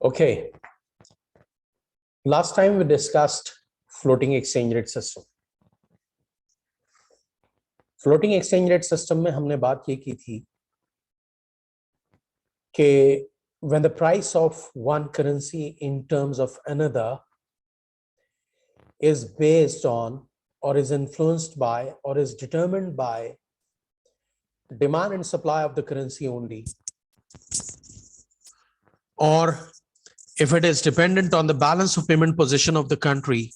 Okay, last time we discussed floating exchange rate system. Floating exchange rate system में हमने बात ये की थी कि when the price of one currency in terms of another is based on or is influenced by or is determined by demand and supply of the currency only, or if it is dependent on the balance of payment position of the country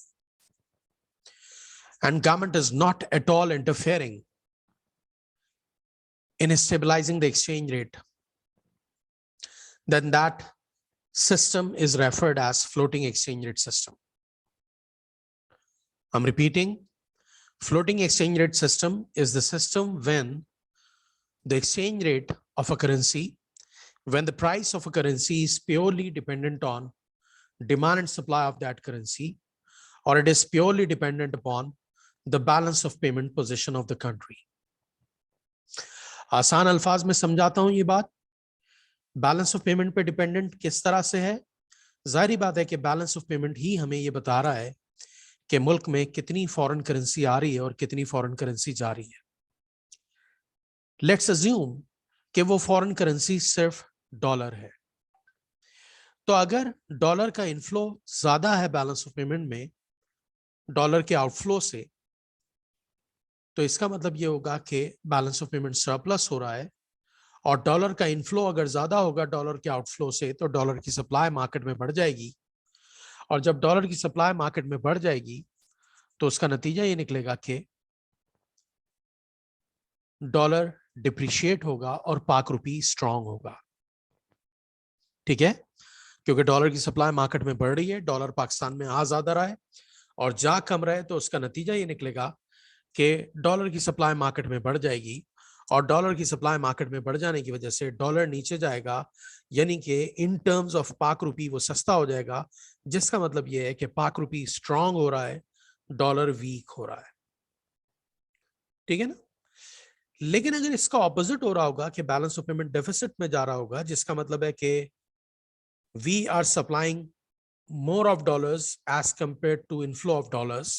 and government is not at all interfering in stabilizing the exchange rate, then that system is referred as floating exchange rate system. I'm repeating, floating exchange rate system is the system when the exchange rate of a currency, when the price of a currency is purely dependent on demand and supply of that currency, or it is purely dependent upon the balance of payment position of the country. आसान अल्फाज में समझाता हूं ये बात. Balance of payment पे dependent किस तरह से है? जाहिर बात है कि बैलेंस ऑफ पेमेंट ही हमें ये बता रहा है कि मुल्क में कितनी फॉरेन करेंसी आ रही है और कितनी फॉरेन करेंसी जा रही है. लेट्स अज्यूम कि वो फॉरेन करेंसी सिर्फ डॉलर है. तो अगर डॉलर का इनफ्लो ज्यादा है बैलेंस ऑफ पेमेंट में डॉलर के आउटफ्लो से, तो इसका मतलब ये होगा कि बैलेंस ऑफ पेमेंट सरप्लस हो रहा है. और डॉलर का इनफ्लो अगर ज्यादा होगा डॉलर के आउटफ्लो से, तो डॉलर की सप्लाई मार्केट में बढ़ जाएगी. और जब डॉलर की सप्लाई मार्केट में बढ़ जाएगी तो उसका नतीजा ये निकलेगा कि डॉलर डिप्रिशिएट होगा और पाक रुपी स्ट्रांग होगा. ठीक है, क्योंकि डॉलर की सप्लाई मार्केट में बढ़ रही है, डॉलर पाकिस्तान में आ ज्यादा रहा है और जा कम रहा है, तो उसका नतीजा ये निकलेगा कि डॉलर की सप्लाई मार्केट में बढ़ जाएगी. और डॉलर की सप्लाई मार्केट में बढ़ जाने की वजह से डॉलर नीचे जाएगा, यानी कि इन टर्म्स ऑफ पाक रुपी वो सस्ता हो जाएगा, जिसका मतलब ये है कि पाक रुपी स्ट्रांग हो रहा है, डॉलर वीक हो रहा है. ठीक है ना. लेकिन अगर इसका ऑपोजिट हो रहा होगा कि बैलेंस ऑफ पेमेंट डेफिसिट में जा रहा होगा, जिसका मतलब है कि we are supplying more of dollars as compare to inflow of dollars,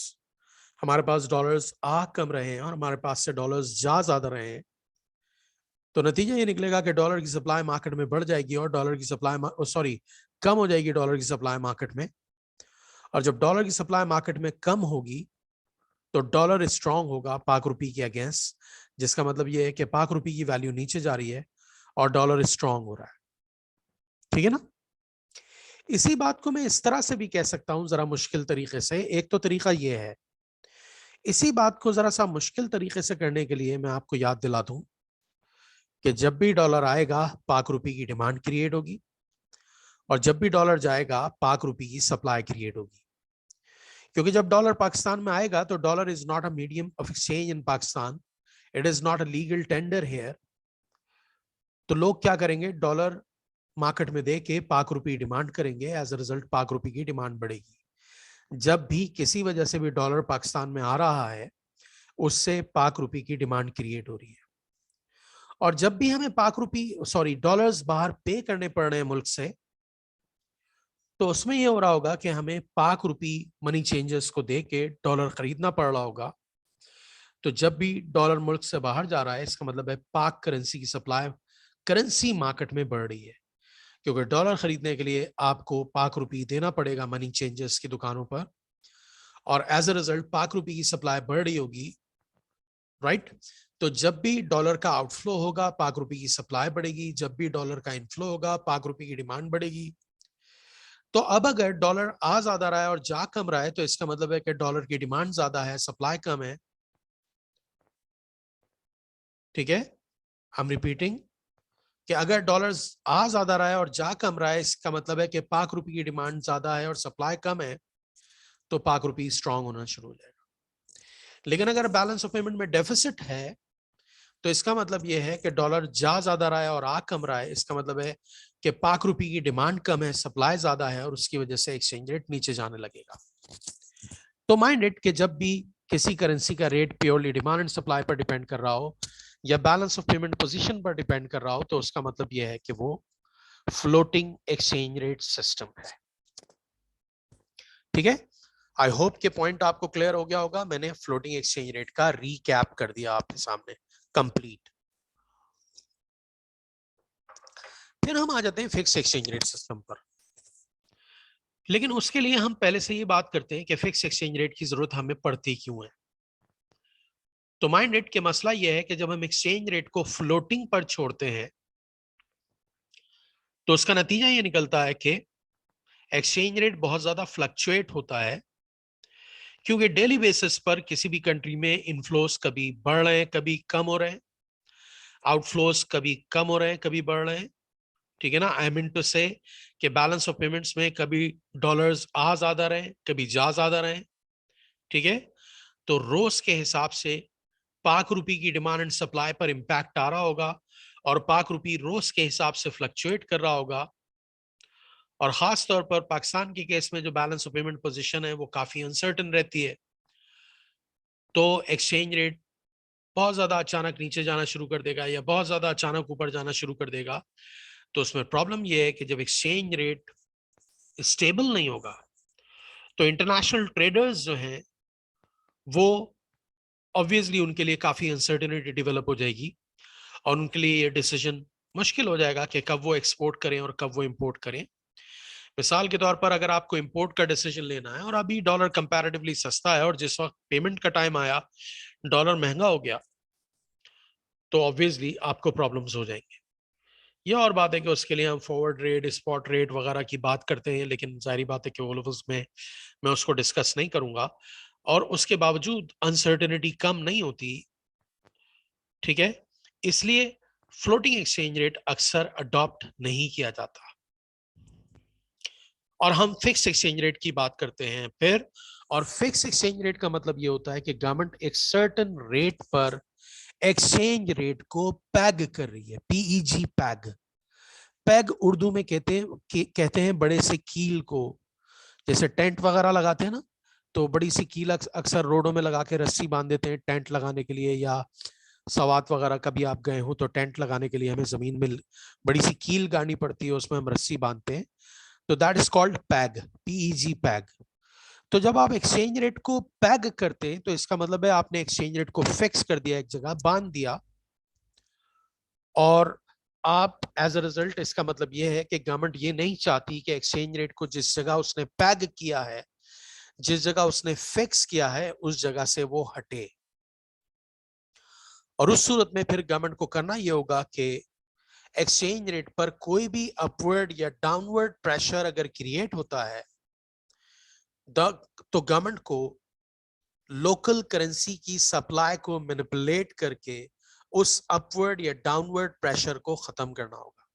हमारे पास डॉलर्स आ कम रहे हैं और हमारे पास से डॉलर्स जा ज्यादा रहे हैं, तो नतीजा ये निकलेगा कि डॉलर की सप्लाई मार्केट में बढ़ जाएगी और डॉलर की सप्लाई कम हो जाएगी डॉलर की सप्लाई मार्केट में. और जब डॉलर की सप्लाई मार्केट में कम होगी तो डॉलर स्ट्रांग होगा पाक रुपी के अगेंस्ट, जिसका मतलब ये है कि पाक रुपी की वैल्यू नीचे जा रही है और डॉलर स्ट्रांग हो रहा है. ठीक है ना. इसी बात को मैं इस तरह से भी कह सकता हूं जरा मुश्किल तरीके से. एक तो तरीका ये है, इसी बात को जरा सा मुश्किल तरीके से करने के लिए मैं आपको याद दिला दूं कि जब भी डॉलर आएगा पाक रुपी की डिमांड क्रिएट होगी और जब भी डॉलर जाएगा पाक रुपी की सप्लाई क्रिएट होगी. क्योंकि जब डॉलर पाकिस्तान में आएगा तो dollar is not a medium of exchange in Pakistan, it is not a legal tender here. तो लोग क्या करेंगे, डॉलर मार्केट में दे के पाक रुपी डिमांड करेंगे, एज अ रिजल्ट पाक रुपी की डिमांड बढ़ेगी. जब भी किसी वजह से भी डॉलर पाकिस्तान में आ रहा है उससे पाक रुपी की डिमांड क्रिएट हो रही है. और जब भी हमें डॉलर्स बाहर पे करने पड़ रहे हैं मुल्क से, तो उसमें यह हो रहा होगा कि हमें पाक रुपी मनी चेंजर्स को दे के डॉलर खरीदना पड़ रहा होगा. तो जब भी डॉलर मुल्क से बाहर जा रहा है, इसका मतलब है पाक करेंसी की सप्लाई करेंसी मार्केट में बढ़ रही है, क्योंकि डॉलर खरीदने के लिए आपको पाक रुपी देना पड़ेगा मनी चेंजर्स की दुकानों पर, और एज अ रिजल्ट पाक रुपी की सप्लाई बढ़ रही होगी. राइट. तो जब भी डॉलर का आउटफ्लो होगा पाक रुपी की सप्लाई बढ़ेगी, जब भी डॉलर का इनफ्लो होगा पाक रुपी की डिमांड बढ़ेगी. तो अब अगर डॉलर आ ज्यादा रहा है और जा कम रहा है, तो इसका मतलब है कि डॉलर की डिमांड ज्यादा है, सप्लाई कम है. ठीक है, आई एम रिपीटिंग कि अगर डॉलर आ ज्यादा रहा है और जा कम रहा है, इसका मतलब है कि पाक रुपी की डिमांड ज्यादा है और सप्लाई कम है, तो पाक रुपी स्ट्रांग होना शुरू हो जाएगा. लेकिन अगर बैलेंस ऑफ पेमेंट में डेफिसिट है, तो इसका मतलब यह है कि डॉलर जा ज्यादा रहा है और आ कम रहा है, इसका मतलब है कि पाक रुपी की डिमांड कम है, सप्लाई ज्यादा है, और उसकी वजह से एक्सचेंज रेट नीचे जाने लगेगा. तो माइंड इट कि जब भी किसी करेंसी का rate purely demand and supply पर डिपेंड कर रहा हो या बैलेंस ऑफ पेमेंट पोजीशन पर डिपेंड कर रहा हो, तो उसका मतलब यह है कि वो फ्लोटिंग एक्सचेंज रेट सिस्टम है। ठीक है, आई होप के पॉइंट आपको क्लियर हो गया होगा। मैंने फ्लोटिंग एक्सचेंज रेट का रीकैप कर दिया आपके सामने कंप्लीट। फिर हम आ जाते हैं फिक्स एक्सचेंज रेट सिस्टम पर। लेकिन उसके लिए हम पहले से ये बात करते हैं कि फिक्स एक्सचेंज रेट की जरूरत हमें पड़ती क्यों है। तो माइंड रेट के मसला यह है कि जब हम एक्सचेंज रेट को फ्लोटिंग पर छोड़ते हैं तो उसका नतीजा ये निकलता है कि एक्सचेंज रेट बहुत ज्यादा फ्लक्चुएट होता है, क्योंकि डेली बेसिस पर किसी भी कंट्री में इनफ्लोस कभी बढ़ रहे हैं कभी कम हो रहे हैं, आउटफ्लोस कभी कम हो रहे हैं कभी बढ़ रहे हैं। ठीक है ना, आई मीन टू से कि बैलेंस ऑफ पेमेंट्स में कभी डॉलर्स आ ज्यादा रहे कभी जा ज्यादा रहे। ठीक है, तो रोज के हिसाब से पाक रुपी की डिमांड एंड सप्लाई पर इंपैक्ट आ रहा होगा और पाक रुपी रोज के हिसाब से फ्लक्चुएट कर रहा होगा। और खास तौर पर पाकिस्तान के केस में जो बैलेंस ऑफ पेमेंट पोजीशन है वो काफी अनसर्टेन रहती है, तो एक्सचेंज रेट बहुत ज्यादा अचानक नीचे जाना शुरू कर देगा या बहुत ज्यादा अचानक ऊपर जाना शुरू कर देगा। तो उसमें प्रॉब्लम यह है कि जब एक्सचेंज रेट स्टेबल नहीं होगा तो इंटरनेशनल ट्रेडर्स जो हैं वो ऑब्वियसली उनके लिए काफी अनसर्टेनिटी डेवलप हो जाएगी और उनके लिए ये डिसीजन मुश्किल हो जाएगा कि कब वो एक्सपोर्ट करें और कब वो इंपोर्ट करें। मिसाल के तौर पर अगर आपको इंपोर्ट का डिसीजन लेना है और अभी डॉलर कंपैरेटिवली सस्ता है और जिस वक्त पेमेंट का टाइम आया डॉलर महंगा हो गया, तो ऑब्वियसली आपको प्रॉब्लम्स हो जाएंगे। ये और बात है कि उसके लिए हम फॉरवर्ड रेट स्पॉट रेट वगैरह की बात करते हैं, लेकिन जाहिर बात है कि वो उसमें मैं उसको डिस्कस नहीं करूंगा। और उसके बावजूद अनसर्टेनिटी कम नहीं होती। ठीक है, इसलिए फ्लोटिंग एक्सचेंज रेट अक्सर अडॉप्ट नहीं किया जाता और हम फिक्स एक्सचेंज रेट की बात करते हैं फिर। और फिक्स एक्सचेंज रेट का मतलब ये होता है कि गवर्नमेंट एक सर्टेन रेट पर एक्सचेंज रेट को पैग कर रही है। PEG, peg. पैग उर्दू में कहते हैं बड़े से कील को। जैसे टेंट वगैरह लगाते हैं ना, तो बड़ी सी कील अक्सर रोडों में लगा के रस्सी बांध देते हैं टेंट लगाने के लिए, या सवात वगैरह कभी आप गए हो तो टेंट लगाने के लिए हमें जमीन में बड़ी सी कील गाड़नी पड़ती है, उसमें हम रस्सी बांधते हैं। तो that is called peg, PEG, peg. तो जब आप एक्सचेंज रेट को पैग करते हैं तो इसका मतलब है आपने एक्सचेंज रेट को फिक्स कर दिया, एक जगह बांध दिया। और आप एज अ रिजल्ट इसका मतलब यह है कि गवर्नमेंट ये नहीं चाहती कि एक्सचेंज रेट को जिस जगह उसने पैग किया है, जिस जगह उसने फिक्स किया है, उस जगह से वो हटे। और उस सूरत में फिर गवर्नमेंट को करना यह होगा कि एक्सचेंज रेट पर कोई भी अपवर्ड या डाउनवर्ड प्रेशर अगर क्रिएट होता है तो गवर्नमेंट को लोकल करेंसी की सप्लाई को मैनिपुलेट करके उस अपवर्ड या डाउनवर्ड प्रेशर को खत्म करना होगा।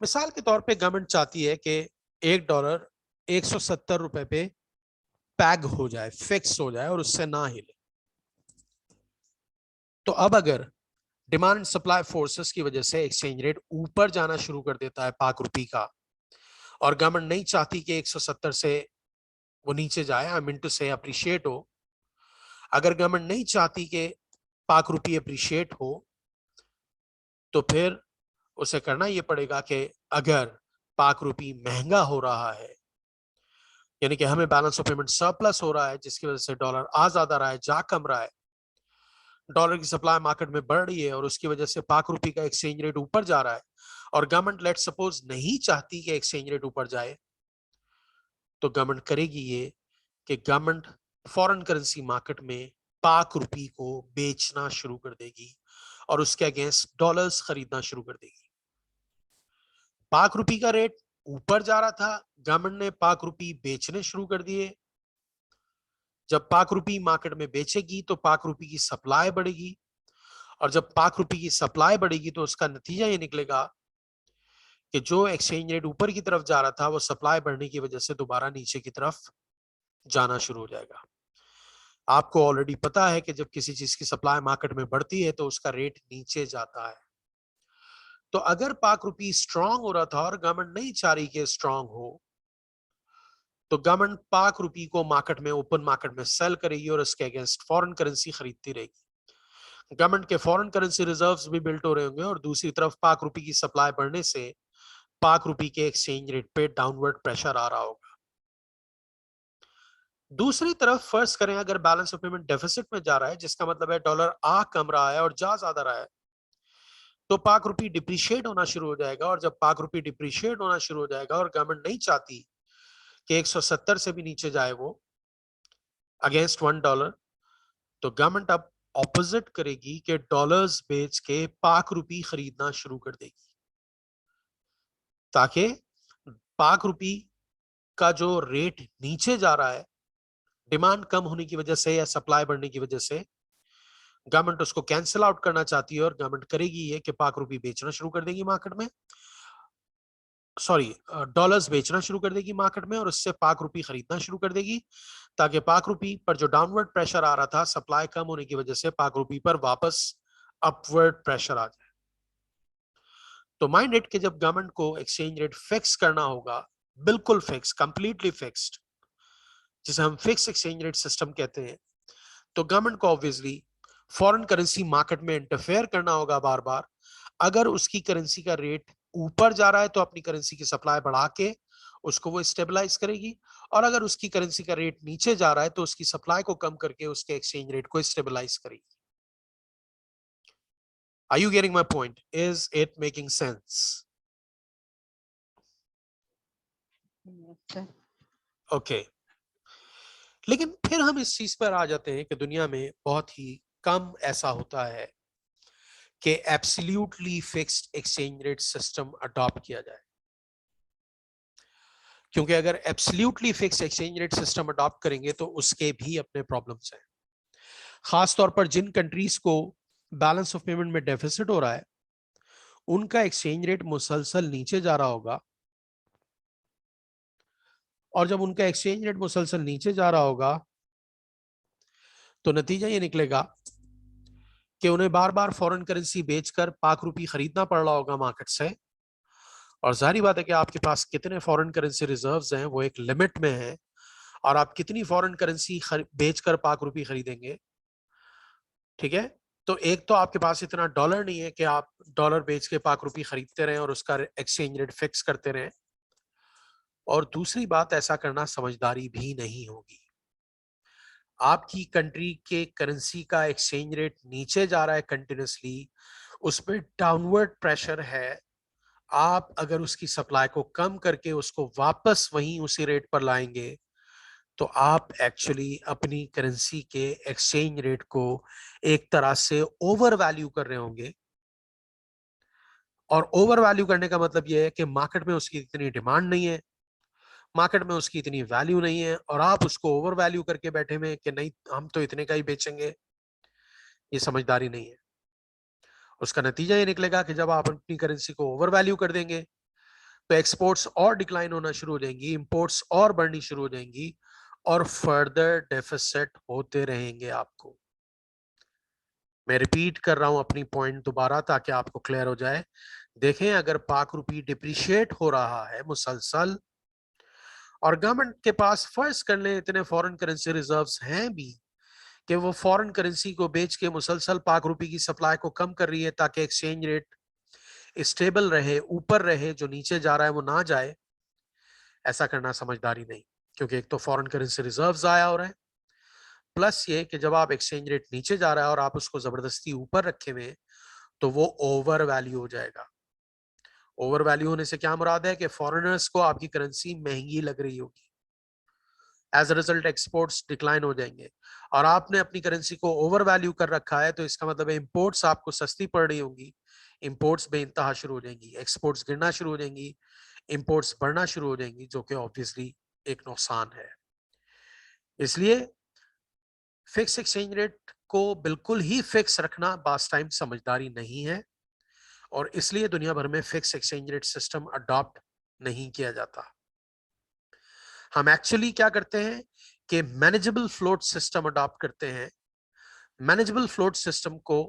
मिसाल के तौर पे गवर्नमेंट चाहती है कि $1 170 पे पैग हो जाए, फिक्स हो जाए और उससे ना हिले। तो अब अगर डिमांड एंड सप्लाई फोर्सेस की वजह से एक्सचेंज रेट ऊपर जाना शुरू कर देता है पाक रुपी का, और गवर्नमेंट नहीं चाहती कि 170 से वो नीचे जाए, आई मीन टू से अप्रिशिएट हो। अगर गवर्नमेंट नहीं चाहती कि पाक रुपी अप्रिशिएट हो तो फिर उसे करना यह पड़ेगा कि अगर पाक रुपी महंगा हो रहा है, यानी कि हमें बैलेंस ऑफ पेमेंट सरप्लस हो रहा है जिसकी वजह से डॉलर आ ज्यादा रहा है जा कम रहा है, डॉलर की सप्लाई मार्केट में बढ़ रही है और उसकी वजह से पाक रुपी का एक्सचेंज रेट ऊपर जा रहा है, और गवर्नमेंट लेट सपोज नहीं चाहती कि एक्सचेंज रेट ऊपर जाए, तो गवर्नमेंट करेगी ये कि गवर्नमेंट फॉरेन करेंसी मार्केट में पाक रुपी को बेचना शुरू कर देगी और उसके अगेंस्ट डॉलर्स खरीदना शुरू कर देगी। पाक रुपी का रेट ऊपर जा रहा था, गवर्नमेंट ने पाक रुपी बेचने शुरू कर दिए। जब पाक रुपी मार्केट में बेचेगी तो पाक रुपी की सप्लाई बढ़ेगी, और जब पाक रुपी की सप्लाई बढ़ेगी तो उसका नतीजा ये निकलेगा कि जो एक्सचेंज रेट ऊपर की तरफ जा रहा था वो सप्लाई बढ़ने की वजह से दोबारा नीचे की तरफ जाना शुरू हो जाएगा। आपको ऑलरेडी पता है कि जब किसी चीज की सप्लाई मार्केट में बढ़ती है तो उसका रेट नीचे जाता है। तो अगर पाक रुपी स्ट्रांग हो रहा था और गवर्नमेंट नहीं चाह रही कि स्ट्रांग हो, तो गवर्नमेंट पाक रुपी को मार्केट में, ओपन मार्केट में सेल करेगी और उसके अगेंस्ट फॉरेन करेंसी खरीदती रहेगी। गवर्नमेंट के फॉरेन करेंसी रिजर्व्स भी बिल्ट हो रहे होंगे और दूसरी तरफ पाक रुपी की सप्लाई बढ़ने से पाक रुपी के एक्सचेंज रेट पे डाउनवर्ड प्रेशर आ रहा होगा। दूसरी तरफ फर्स्ट करें अगर बैलेंस ऑफ पेमेंट डेफिसिट में जा रहा है, जिसका मतलब है डॉलर आ कम रहा है और जा ज्यादा रहा है, तो पाक रुपी डिप्रिशिएट होना शुरू हो जाएगा। और जब पाक रुपी डिप्रिशिएट होना शुरू हो जाएगा और गवर्नमेंट नहीं चाहती कि 170 से भी नीचे जाए वो अगेंस्ट $1, तो गवर्नमेंट अब ऑपोजिट करेगी कि डॉलर्स बेच के पाक रुपी खरीदना शुरू कर देगी, ताकि पाक रुपी का जो रेट नीचे जा रहा है डिमांड कम होने की वजह से या सप्लाई बढ़ने की वजह से, गवर्नमेंट उसको कैंसिल आउट करना चाहती है। और गवर्नमेंट करेगी ये कि पाक रुपी बेचना शुरू कर देगी मार्केट में, सॉरी डॉलर्स बेचना शुरू कर देगी मार्केट में, और उससे पाक रुपी खरीदना शुरू कर देगी, ताकि पाक रुपी पर जो डाउनवर्ड प्रेशर आ रहा था सप्लाई कम होने की वजह से, पाक रुपी पर वापस अपवर्ड प्रेशर आ जाए। तो माइंड इट कि जब गवर्नमेंट को एक्सचेंज रेट फिक्स करना होगा, बिल्कुल फिक्स, कंप्लीटली फिक्स्ड, जिसे हम फिक्स एक्सचेंज रेट सिस्टम कहते हैं, तो गवर्नमेंट को ऑब्वियसली फॉरेन करेंसी मार्केट में इंटरफेयर करना होगा बार बार। अगर उसकी करेंसी का रेट ऊपर जा रहा है तो अपनी करेंसी की सप्लाई बढ़ा के उसको वो स्टेबलाइज करेगी, और अगर उसकी करेंसी का रेट नीचे जा रहा है तो उसकी सप्लाई को कम करके उसके एक्सचेंज रेट को स्टेबलाइज करेगी। Are you getting my point? Is it making sense? Yes, Okay. लेकिन फिर हम इस चीज पर आ जाते हैं कि दुनिया में बहुत ही कम ऐसा होता है कि absolutely fixed exchange rate system adopt किया जाए, क्योंकि अगर absolutely fixed exchange rate system adopt करेंगे तो उसके भी अपने प्रॉब्लम्स हैं। खास तौर पर जिन कंट्रीज को बैलेंस ऑफ पेमेंट में डेफिसिट हो रहा है, उनका एक्सचेंज रेट मुसलसल नीचे जा रहा होगा, और जब उनका एक्सचेंज रेट मुसलसल नीचे जा रहा होगा तो नतीजा ये निकलेगा कि उन्हें बार बार फॉरेन करेंसी बेचकर पाक रुपी खरीदना पड़ रहा होगा मार्केट से। और जाहिर बात है कि आपके पास कितने फॉरेन करेंसी रिजर्व्स हैं वो एक लिमिट में है, और आप कितनी फॉरेन करेंसी बेचकर पाक रुपी खरीदेंगे, ठीक है। तो एक तो आपके पास इतना डॉलर नहीं है कि आप डॉलर बेच के पाक रुपी खरीदते रहें और उसका एक्सचेंज रेट फिक्स करते रहें, और दूसरी बात, ऐसा करना समझदारी भी नहीं होगी। आपकी कंट्री के करेंसी का एक्सचेंज रेट नीचे जा रहा है कंटिन्यूसली, उस पर डाउनवर्ड प्रेशर है। आप अगर उसकी सप्लाई को कम करके उसको वापस वहीं उसी रेट पर लाएंगे तो आप एक्चुअली अपनी करेंसी के एक्सचेंज रेट को एक तरह से ओवर वैल्यू कर रहे होंगे। और ओवर वैल्यू करने का मतलब यह है कि मार्केट में उसकी इतनी डिमांड नहीं है, मार्केट में उसकी इतनी वैल्यू नहीं है, और आप उसको ओवर वैल्यू करके बैठे में कि नहीं हम तो इतने का ही बेचेंगे। ये समझदारी नहीं है। उसका नतीजा ये निकलेगा कि जब आप अपनी करेंसी को ओवर वैल्यू कर देंगे तो एक्सपोर्ट्स और डिक्लाइन होना शुरू हो जाएंगी, इंपोर्ट्स और बढ़नी शुरू हो जाएंगी, और फर्दर डेफिसिट होते रहेंगे आपको। मैं रिपीट कर रहा हूं अपनी पॉइंट दोबारा ताकि आपको क्लियर हो जाए। देखें, अगर पाक रुपी डिप्रिशिएट हो रहा है मुसलसल, और गवर्नमेंट के पास फर्ज कर ले इतने फॉरेन करेंसी रिजर्व्स हैं भी कि वो फॉरेन करेंसी को बेच के मुसलसल पाक रुपी की सप्लाई को कम कर रही है ताकि एक्सचेंज रेट स्टेबल रहे, ऊपर रहे, जो नीचे जा रहा है वो ना जाए, ऐसा करना समझदारी नहीं। क्योंकि एक तो फॉरेन करेंसी रिजर्व जाया हो रहा है, प्लस ये कि जब आप एक्सचेंज रेट नीचे जा रहा है और आप उसको जबरदस्ती ऊपर रखे हुए, तो वो ओवर वैल्यू हो जाएगा। ओवर वैल्यू होने से क्या मुराद है कि फॉरेनर्स को आपकी करेंसी महंगी लग रही होगी, as a result exports decline हो जाएंगे। और आपने अपनी करेंसी को ओवर वैल्यू कर रखा है तो इसका मतलब है इंपोर्ट्स आपको सस्ती पड़ रही होंगी, इंपोर्ट्स बेइंतहा शुरू हो जाएंगी, एक्सपोर्ट्स गिरना शुरू हो जाएंगी, इंपोर्ट्स बढ़ना शुरू हो जाएंगी, जो कि ऑब्वियसली एक नुकसान है। इसलिए फिक्स एक्सचेंज रेट को बिल्कुल ही फिक्स रखना बास टाइम समझदारी नहीं है, और इसलिए दुनिया भर में fix exchange rate system adopt नहीं किया जाता। हम एक्चुअली क्या करते हैं कि मैनेजेबल फ्लोट सिस्टम अडॉप्ट करते हैं। मैनेजेबल फ्लोट सिस्टम को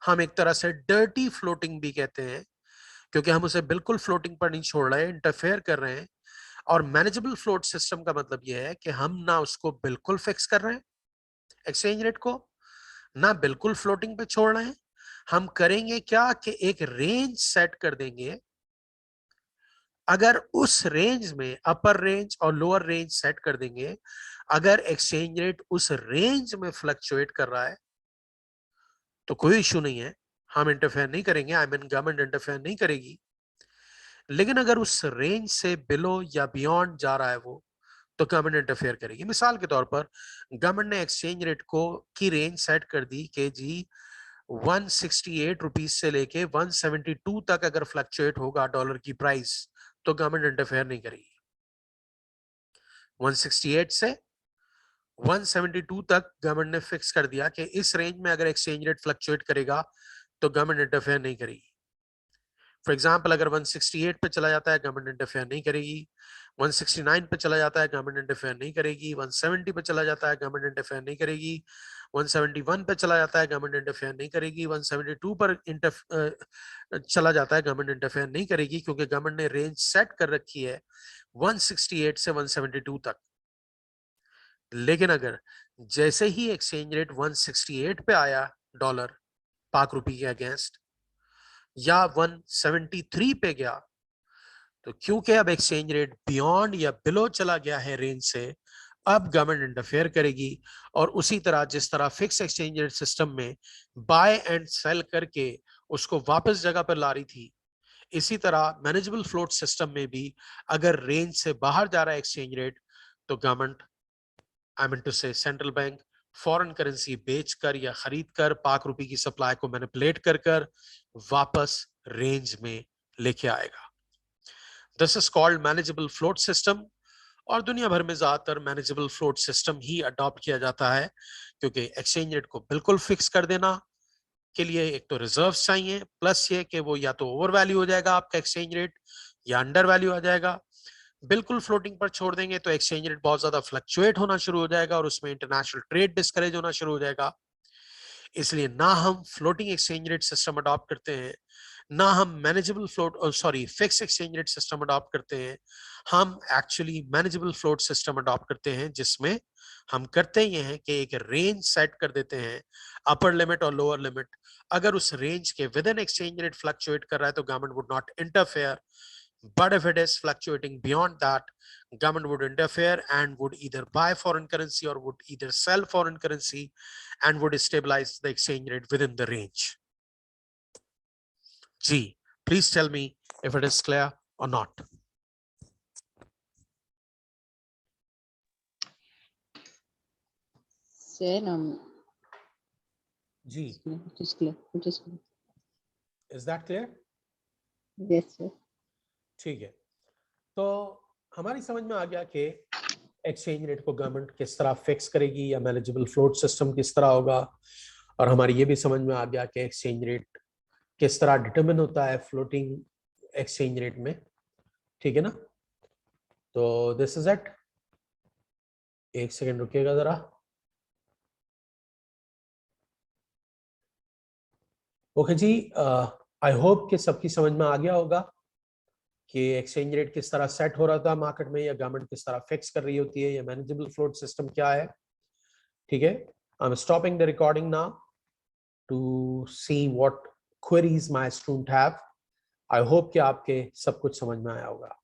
हम एक तरह से डर्टी फ्लोटिंग भी कहते हैं, क्योंकि हम उसे बिल्कुल फ्लोटिंग पर नहीं छोड़ रहे हैं, इंटरफेयर कर रहे हैं। और मैनेजेबल फ्लोट सिस्टम का मतलब यह है कि हम ना उसको बिल्कुल फिक्स कर रहे हैं एक्सचेंज रेट को, ना बिल्कुल फ्लोटिंग पे छोड़ रहे हैं। हम करेंगे क्या कि एक रेंज सेट कर देंगे अगर उस रेंज में अपर रेंज और लोअर रेंज सेट कर देंगे, अगर एक्सचेंज रेट उस रेंज में फ्लक्चुएट कर रहा है तो कोई इश्यू नहीं है, हम इंटरफेयर नहीं करेंगे, आई मीन गवर्नमेंट इंटरफेयर नहीं करेगी। लेकिन अगर उस रेंज से बिलो या बियॉन्ड जा रहा है वो, तो गवर्नमेंट इंटरफेयर करेगी। मिसाल के तौर पर गवर्नमेंट ने एक्सचेंज रेट को की रेंज सेट कर दी कि जी 168 रुपीज से लेके 172 तक अगर फ्लक्चुएट होगा डॉलर की प्राइस, तो गवर्नमेंट इंटरफेयर नहीं करेगी। 168 से 172 तक गवर्नमेंट ने फिक्स कर दिया कि इस रेंज में अगर एक्सचेंज रेट फ्लक्चुएट करेगा तो गवर्नमेंट इंटरफेयर नहीं करेगी। फॉर एग्जाम्पल अगर 168 पे चला जाता है गवर्नमेंट इंटरफेयर नहीं करेगी, 169 पे चला जाता है गवर्नमेंट इंटरफेयर नहीं करेगी, 170 पे चला जाता है गवर्नमेंट इंटरफेयर नहीं करेगी, 171 पे चला जाता है गवर्नमेंट इंटरफेयर नहीं करेगी, 172 पर चला जाता है गवर्नमेंट इंटरफेयर नहीं करेगी, क्योंकि गवर्नमेंट ने रेंज सेट कर रखी है 168 से 172 तक। लेकिन अगर जैसे ही एक्सचेंज रेट 168 पे आया डॉलर पाक रुपी के अगेंस्ट या 173 पे गया, तो क्योंकि अब एक्सचेंज रेट बियॉन्ड या बिलो चला गया है रेंज से, अब गवर्नमेंट इंटरफेयर करेगी। और उसी तरह जिस तरह फिक्स एक्सचेंज रेट सिस्टम में बाय एंड सेल करके उसको वापस जगह पर ला रही थी, इसी तरह मैनेजेबल फ्लोट सिस्टम में भी अगर रेंज से बाहर जा रहा है एक्सचेंज रेट, तो गवर्नमेंट, आई मीन टू से सेंट्रल बैंक, फॉरेन करेंसी बेचकर या खरीद कर पाक रुपए की सप्लाई को मैनिपुलेट कर वापस रेंज में लेके आएगा। This is called manageable float system. और दुनिया भर में ज्यादातर मैनेजेबल फ्लोट सिस्टम ही अडॉप्ट किया जाता है, क्योंकि एक्सचेंज रेट को बिल्कुल फिक्स कर देना के लिए एक तो रिजर्व चाहिए, प्लस ये कि वो या तो ओवर वैल्यू हो जाएगा आपका एक्सचेंज रेट या अंडर वैल्यू आ जाएगा। बिल्कुल फ्लोटिंग पर छोड़ देंगे तो एक्सचेंज रेट बहुत ज्यादा फ्लक्चुएट होना शुरू हो जाएगा और उसमें इंटरनेशनल ट्रेड डिस्करेज होना शुरू हो जाएगा। इसलिए ना हम floating exchange rate system adopt करते हैं, ना हम manageable float sorry fix exchange rate system adopt करते हैं। हम actually manageable float system adopt करते हैं, जिसमें हम करते ये हैं कि एक रेंज सेट कर देते हैं, अपर लिमिट और लोअर लिमिट। अगर उस रेंज के with in exchange rate fluctuate कर रहा है तो government would not interfere, but if it is fluctuating beyond that, government would interfere and would either buy foreign currency or would either sell foreign currency and would stabilize the exchange rate within the range. G, please tell me if it is clear or not. Sir, G, it is clear. It is clear. is that clear? Yes, sir. ठीक है, तो हमारी समझ में आ गया कि exchange rate को government किस तरह फिक्स करेगी या मैनेजेबल फ्लोट सिस्टम किस तरह होगा, और हमारी ये भी समझ में आ गया कि एक्सचेंज रेट किस तरह डिटरमिन होता है फ्लोटिंग एक्सचेंज रेट में। ठीक है ना, तो दिस इज इट। एक सेकेंड रुकिएगा जरा। ओके जी, आई होप कि सबकी समझ में आ गया होगा कि एक्सचेंज रेट किस तरह सेट हो रहा था मार्केट में, या गवर्नमेंट किस तरह फिक्स कर रही होती है, या मैनेजेबल फ्लोट सिस्टम क्या है। ठीक है, I am stopping the recording now to see what queries my student have. I hope कि आपके सब कुछ समझ में आया होगा।